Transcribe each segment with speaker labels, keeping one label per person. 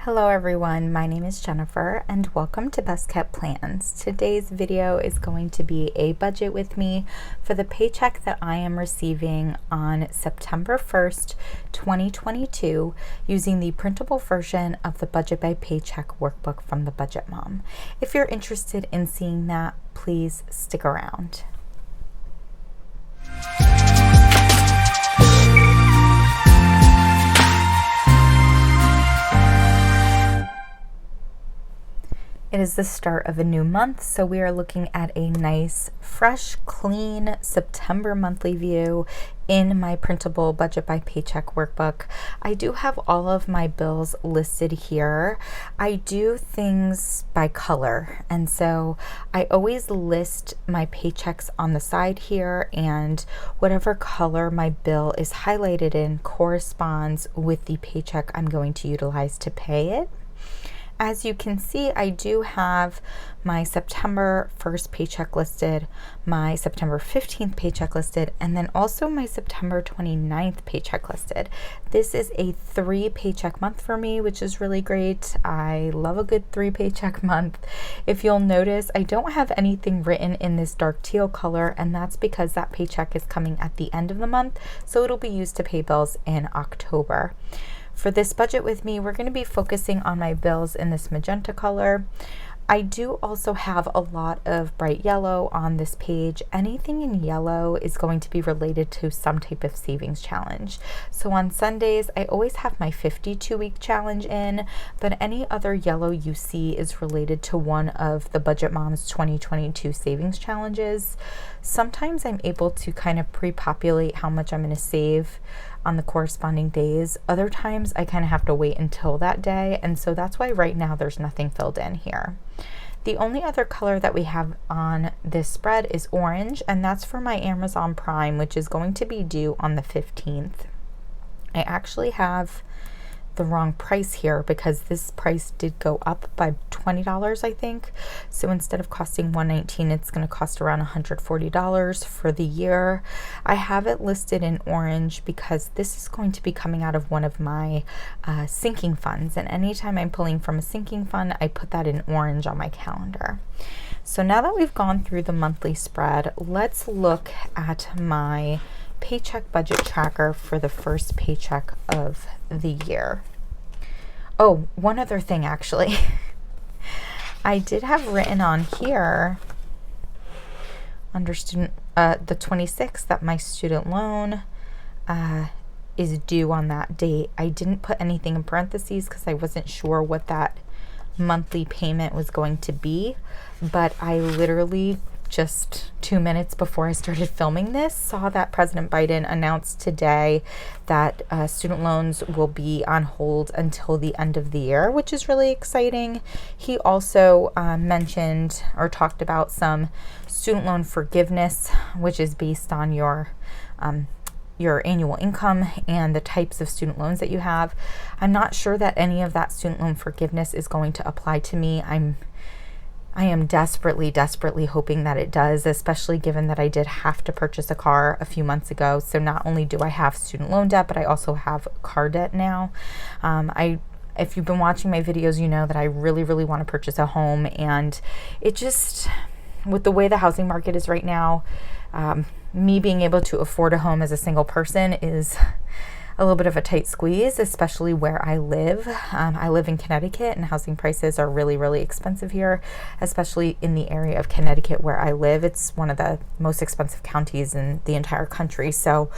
Speaker 1: Hello everyone, my name is Jennifer and welcome to Best Kept Plans. Today's video is going to be a budget with me for the paycheck that I am receiving on September 1st, 2022 using the printable version of the Budget by Paycheck workbook from the Budget Mom. If you're interested in seeing that, please stick around. It is the start of a new month, so we are looking at a nice, fresh, clean September monthly view in my printable Budget by Paycheck workbook. I do have all of my bills listed here. I do things by color, and so I always list my paychecks on the side here, and whatever color my bill is highlighted in corresponds with the paycheck I'm going to utilize to pay it. As you can see, I do have my September 1st paycheck listed, my September 15th paycheck listed, and then also my September 29th paycheck listed. This is a 3 paycheck month for me, which is really great. I love a good 3 paycheck month. If you'll notice, I don't have anything written in this dark teal color, and that's because that paycheck is coming at the end of the month, so it'll be used to pay bills in October. For this budget with me, we're going to be focusing on my bills in this magenta color. I do also have a lot of bright yellow on this page. Anything in yellow is going to be related to some type of savings challenge. So on Sundays, I always have my 52-week challenge in, but any other yellow you see is related to one of the Budget Mom's 2022 savings challenges. Sometimes I'm able to kind of pre-populate how much I'm going to save on the corresponding days. Other times I kind of have to wait until that day, and so that's why right now there's nothing filled in here. The only other color that we have on this spread is orange, and that's for my Amazon Prime, which is going to be due on the 15th. I actually have the wrong price here because this price did go up by $20, I think. So instead of costing $119, it's going to cost around $140 for the year. I have it listed in orange because this is going to be coming out of one of my sinking funds, and anytime I'm pulling from a sinking fund, I put that in orange on my calendar. So now that we've gone through the monthly spread, let's look at my paycheck budget tracker for the first paycheck of the year. Oh, one other thing actually. I did have written on here under the 26th that my student loan is due on that date. I didn't put anything in parentheses because I wasn't sure what that monthly payment was going to be, but I literally just 2 minutes before I started filming this, saw that President Biden announced today that student loans will be on hold until the end of the year, which is really exciting. He also mentioned or talked about some student loan forgiveness, which is based on your annual income and the types of student loans that you have. I'm not sure that any of that student loan forgiveness is going to apply to me. I am desperately hoping that it does, especially given that I did have to purchase a car a few months ago. So not only do I have student loan debt, but I also have car debt now. If you've been watching my videos, you know that I really want to purchase a home, and it just, with the way the housing market is right now, me being able to afford a home as a single person is a little bit of a tight squeeze, especially where I live. I live in Connecticut, and housing prices are really expensive here, especially in the area of Connecticut where I live. It's one of the most expensive counties in the entire country. So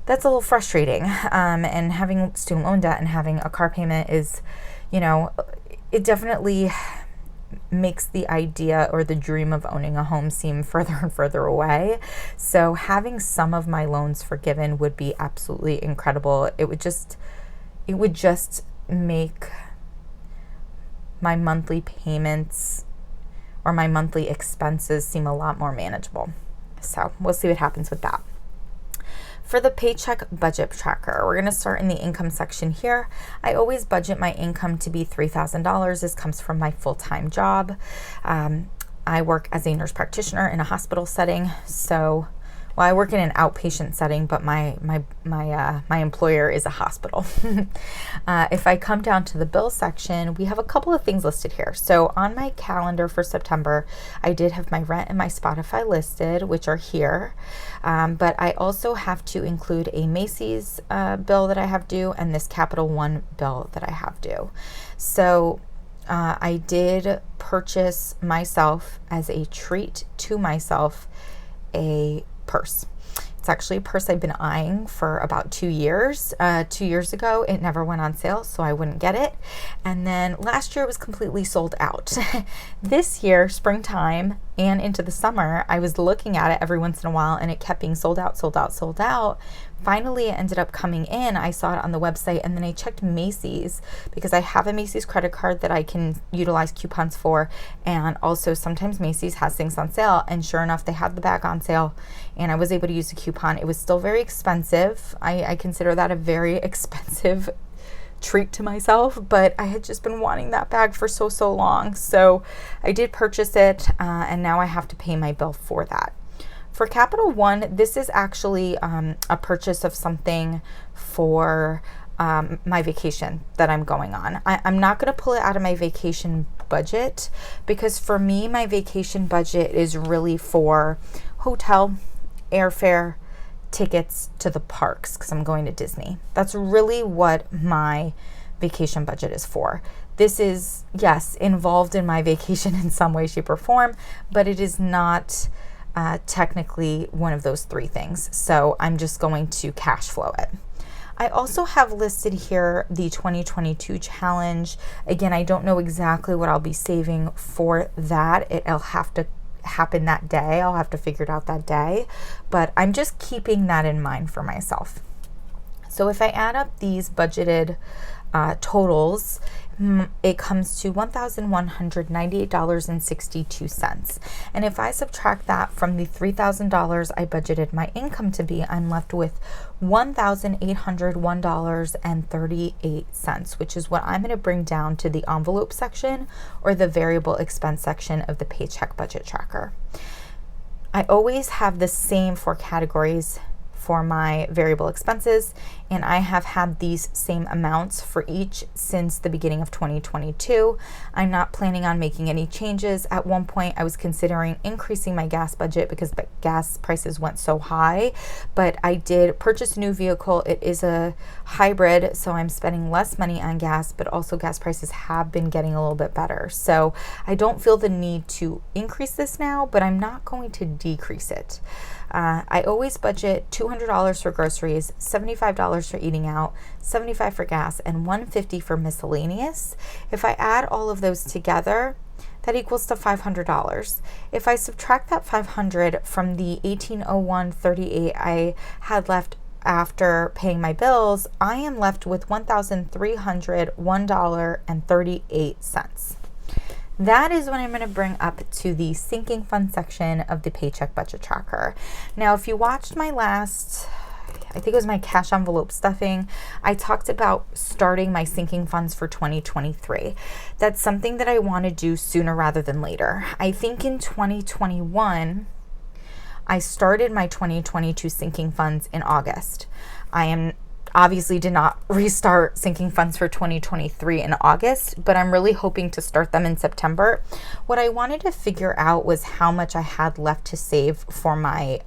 Speaker 1: that's a little frustrating. And having student loan debt and having a car payment is, it definitely makes the idea or the dream of owning a home seem further and further away. So having some of my loans forgiven would be absolutely incredible. It would just make my monthly payments or my monthly expenses seem a lot more manageable. So we'll see what happens with that. For the paycheck budget tracker, we're going to start in the income section here. I always budget my income to be $3,000. This comes from my full-time job. I work as a nurse practitioner in a hospital setting, so well, I work in an outpatient setting, but my employer is a hospital. If I come down to the bill section, we have a couple of things listed here. So on my calendar for September, I did have my rent and my Spotify listed, which are here. But I also have to include a Macy's bill that I have due and this Capital One bill that I have due. So I did purchase myself, as a treat to myself, a purse. It's actually a purse I've been eyeing for about 2 years. 2 years ago, it never went on sale, so I wouldn't get it. And then last year it was completely sold out. This year, springtime and into the summer, I was looking at it every once in a while and it kept being sold out, sold out, sold out. Finally, it ended up coming in. I saw it on the website and then I checked Macy's because I have a Macy's credit card that I can utilize coupons for. And also sometimes Macy's has things on sale, and sure enough, they had the bag on sale and I was able to use a coupon. It was still very expensive. I consider that a very expensive treat to myself, but I had just been wanting that bag for so long. So I did purchase it and now I have to pay my bill for that. For Capital One, this is actually a purchase of something for my vacation that I'm going on. I'm not going to pull it out of my vacation budget because for me, my vacation budget is really for hotel, airfare, tickets to the parks because I'm going to Disney. That's really what my vacation budget is for. This is, yes, involved in my vacation in some way, shape, or form, but it is not technically one of those three things. So I'm just going to cash flow it. I also have listed here the 2022 challenge. Again, I don't know exactly what I'll be saving for that. It'll have to happen that day. I'll have to figure it out that day, but I'm just keeping that in mind for myself. So if I add up these budgeted totals, it comes to $1,198.62. And if I subtract that from the $3,000 I budgeted my income to be, I'm left with $1,801.38, which is what I'm going to bring down to the envelope section or the variable expense section of the Paycheck Budget Tracker. I always have the same 4 categories for my variable expenses, and I have had these same amounts for each since the beginning of 2022. I'm not planning on making any changes. At one point, I was considering increasing my gas budget because gas prices went so high, but I did purchase a new vehicle. It is a hybrid, so I'm spending less money on gas, but also gas prices have been getting a little bit better. So I don't feel the need to increase this now, but I'm not going to decrease it. I always budget $200 for groceries, $75 for eating out, $75 for gas, and $150 for miscellaneous. If I add all of those together, that equals to $500. If I subtract that $500 from the $1,801.38 I had left after paying my bills, I am left with $1,301.38. That is what I'm going to bring up to the sinking fund section of the Paycheck Budget Tracker. Now, if you watched my last, I think it was my cash envelope stuffing, I talked about starting my sinking funds for 2023. That's something that I want to do sooner rather than later. I think in 2021, I started my 2022 sinking funds in August. I obviously did not restart sinking funds for 2023 in August, but I'm really hoping to start them in September. What I wanted to figure out was how much I had left to save for my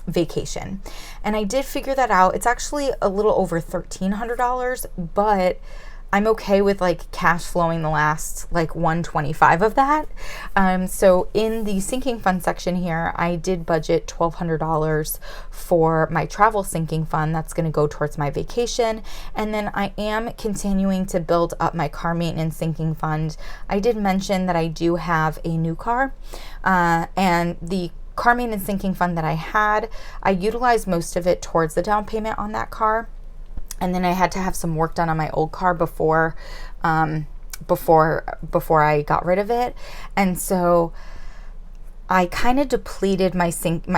Speaker 1: vacation. And I did figure that out. It's actually a little over $1,300, but I'm okay with like cash flowing the last like 125 of that. So in the sinking fund section here, I did budget $1,200 for my travel sinking fund. That's going to go towards my vacation. And then I am continuing to build up my car maintenance sinking fund. I did mention that I do have a new car, and the car maintenance sinking fund that I had, I utilized most of it towards the down payment on that car. And then I had to have some work done on my old car before I got rid of it. And so I kind of depleted my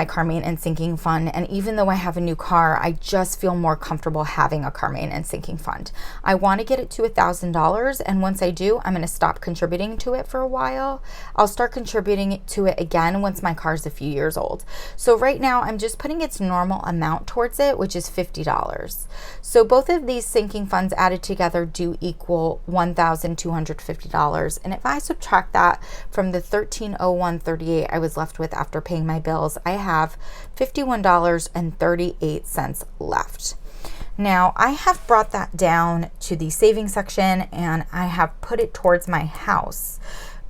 Speaker 1: car maintenance sinking fund, and even though I have a new car, I just feel more comfortable having a car maintenance sinking fund. I want to get it to $1,000, and once I do, I'm going to stop contributing to it for a while. I'll start contributing to it again once my car's a few years old. So right now, I'm just putting its normal amount towards it, which is $50. So both of these sinking funds added together do equal $1,250, and if I subtract that from the $1,301.38 I was left with after paying my bills, I have $51.38 left. Now, I have brought that down to the savings section and I have put it towards my house,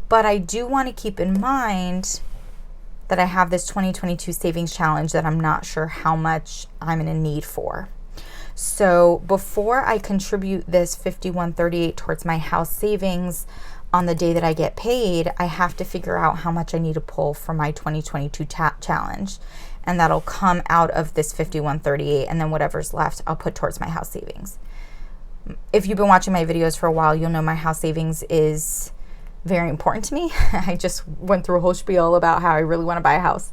Speaker 1: but I do want to keep in mind that I have this 2022 savings challenge that I'm not sure how much I'm going to need for. So before I contribute this $51.38 towards my house savings on the day that I get paid, I have to figure out how much I need to pull for my 2022 challenge. And that'll come out of this $51.38, and then whatever's left, I'll put towards my house savings. If you've been watching my videos for a while, you'll know my house savings is very important to me. I just went through a whole spiel about how I really want to buy a house.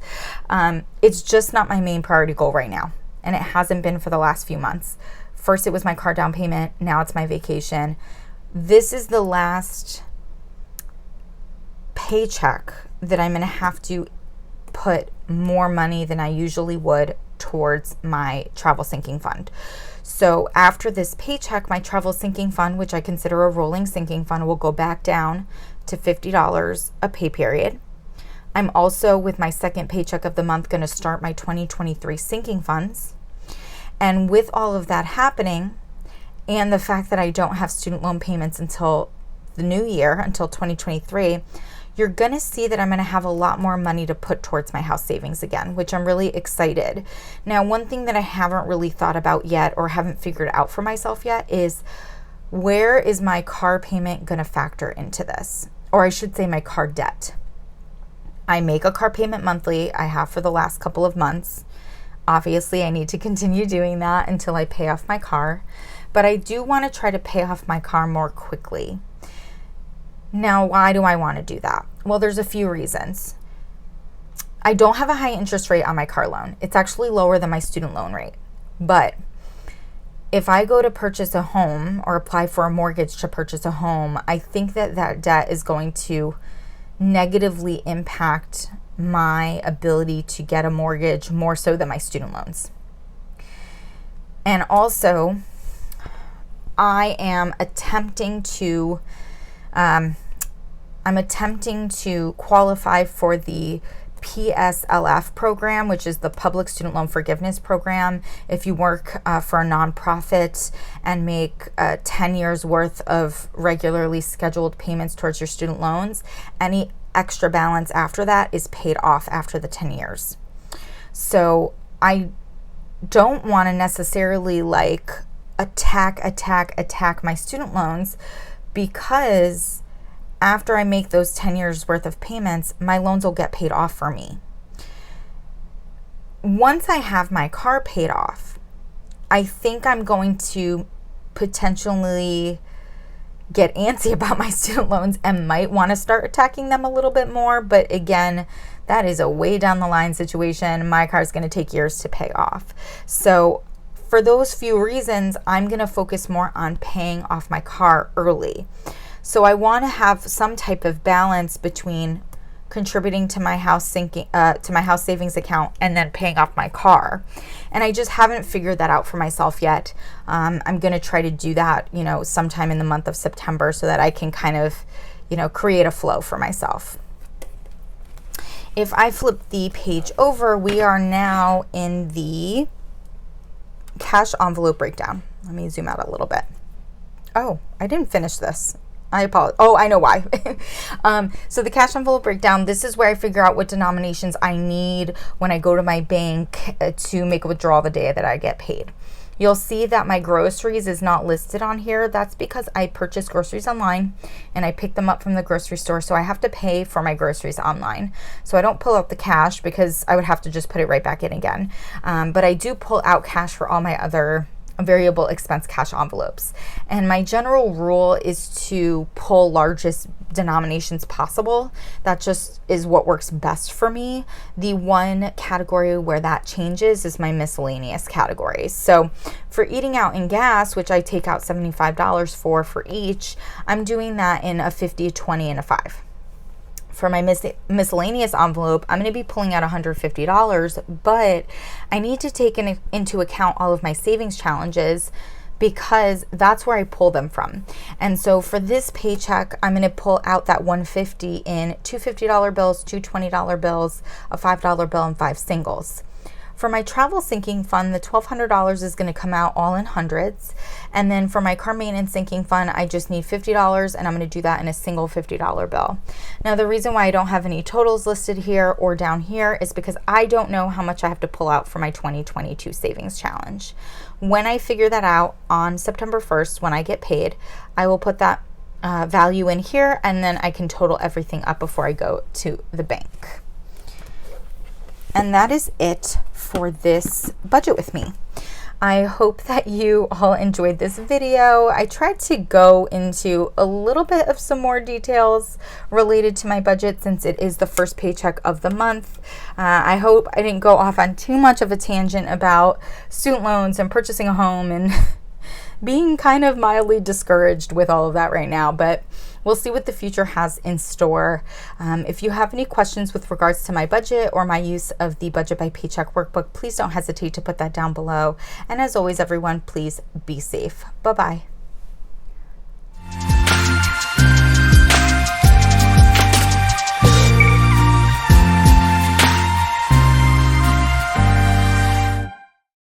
Speaker 1: It's just not my main priority goal right now, and it hasn't been for the last few months. First, it was my car down payment. Now it's my vacation. This is the last paycheck that I'm going to have to put more money than I usually would towards my travel sinking fund. So after this paycheck, my travel sinking fund, which I consider a rolling sinking fund, will go back down to $50 a pay period. I'm also, with my second paycheck of the month, going to start my 2023 sinking funds. And with all of that happening, and the fact that I don't have student loan payments until the new year, until 2023, you're going to see that I'm going to have a lot more money to put towards my house savings again, which I'm really excited. Now, one thing that I haven't really thought about yet, or haven't figured out for myself yet, is where is my car payment going to factor into this? Or I should say my car debt. I make a car payment monthly. I have for the last couple of months. Obviously, I need to continue doing that until I pay off my car. But I do want to try to pay off my car more quickly. Now, why do I want to do that? Well, there's a few reasons. I don't have a high interest rate on my car loan. It's actually lower than my student loan rate. But if I go to purchase a home or apply for a mortgage to purchase a home, I think that that debt is going to negatively impact my ability to get a mortgage more so than my student loans. And also, I am attempting to qualify for the PSLF program, which is the Public Student Loan Forgiveness Program. If you work for a nonprofit and make 10 years worth of regularly scheduled payments towards your student loans, any extra balance after that is paid off after the 10 years. So I don't want to necessarily attack my student loans, because after I make those 10 years worth of payments, my loans will get paid off for me. Once I have my car paid off, I think I'm going to potentially get antsy about my student loans and might want to start attacking them a little bit more. But again, that is a way down the line situation. My car is going to take years to pay off. So for those few reasons, I'm going to focus more on paying off my car early. So I want to have some type of balance between contributing to my house savings account and then paying off my car. And I just haven't figured that out for myself yet. I'm going to try to do that, sometime in the month of September, so that I can kind of, create a flow for myself. If I flip the page over, we are now in the cash envelope breakdown. Let me zoom out a little bit. Oh, I didn't finish this. I apologize. Oh, I know why. So the cash envelope breakdown, this is where I figure out what denominations I need when I go to my bank to make a withdrawal the day that I get paid. You'll see that my groceries is not listed on here. That's because I purchase groceries online and I pick them up from the grocery store. So I have to pay for my groceries online. So I don't pull out the cash because I would have to just put it right back in again. But I do pull out cash for all my other variable expense cash envelopes. And my general rule is to pull largest denominations possible. That just is what works best for me. The one category where that changes is my miscellaneous categories. So for eating out and gas, which I take out $75 for each, I'm doing that in a 50, 20, and a 5. For my miscellaneous envelope, I'm going to be pulling out $150, but I need to take into account all of my savings challenges because that's where I pull them from. And so for this paycheck, I'm going to pull out that $150 in two $50 bills, two $20 bills, a $5 bill, and 5 singles. For my travel sinking fund, the $1,200 is going to come out all in hundreds. And then for my car maintenance sinking fund, I just need $50, and I'm going to do that in a single $50 bill. Now, the reason why I don't have any totals listed here or down here is because I don't know how much I have to pull out for my 2022 savings challenge. When I figure that out on September 1st, when I get paid, I will put that value in here, and then I can total everything up before I go to the bank. And that is it for this budget with me. I hope that you all enjoyed this video. I tried to go into a little bit of some more details related to my budget since it is the first paycheck of the month. I hope I didn't go off on too much of a tangent about student loans and purchasing a home and being kind of mildly discouraged with all of that right now, but we'll see what the future has in store. If you have any questions with regards to my budget or my use of the Budget by Paycheck workbook, please don't hesitate to put that down below. And as always, everyone, please be safe. Bye-bye.